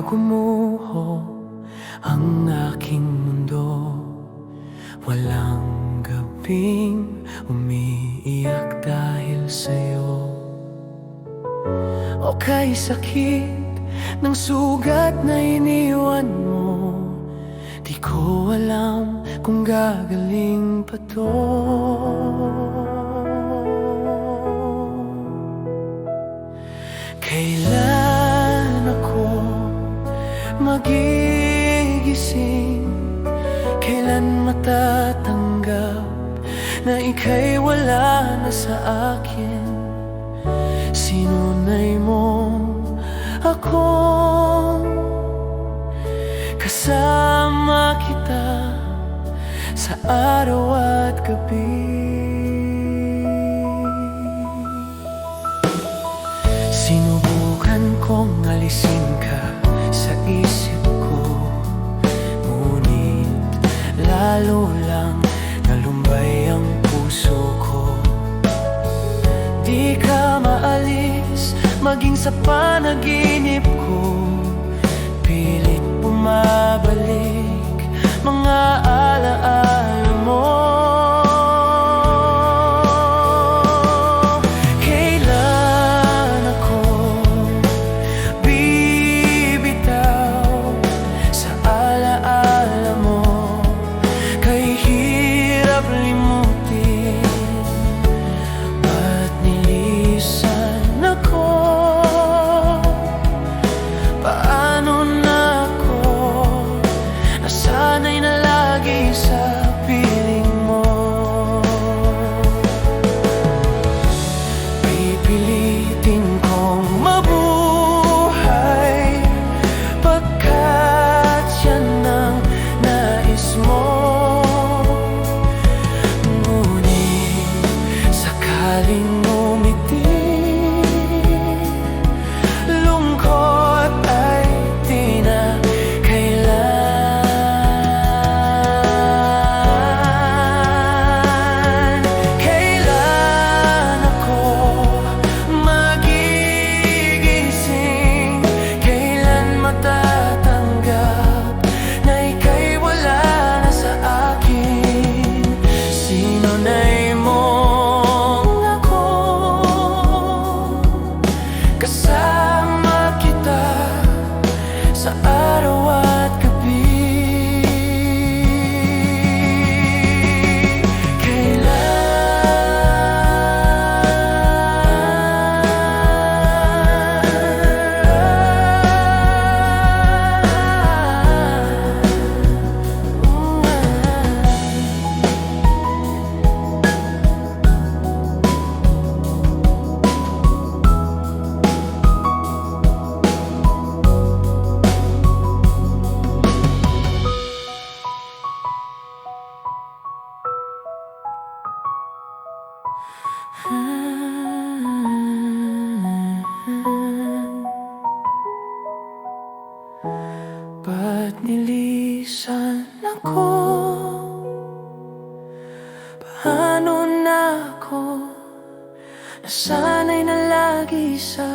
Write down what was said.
gumuho ang aking mundo. Walang gabing umiiyak dahil sa'yo. O kaysakit ng sugat na iniwan mo, di ko alam kung gagaling pa to. Kailan ako magigising? Kailan matatanggap na ika'y wala na sa akin? Sinanay mo akong kasama kita sa araw at gabi. Sinubukan kong alisin ka sa isip ko, ngunit lalo lang nalumbay ang puso ko. Di ka maalis maging sa panaginip ko, pilit bumabalik mga alaala mo. Kailan ako bibitaw sa alaala mo? Kay hirap limutin, ba't nilisan ako? Paano na ako nasanay na lagi sa piling mo? Pipilitin kong mabuhay pagka't yan ang nais mo. Ngunit sakaling umiti, lungkot ay di na kailan. Kailan ako magigising? Kailan matatanggap na ika'y wala na sa akin? Sinanay mo ako, kasama kita sa araw at gabi. Ba't nilisan ako? Paano na ako nasanay na lagi sa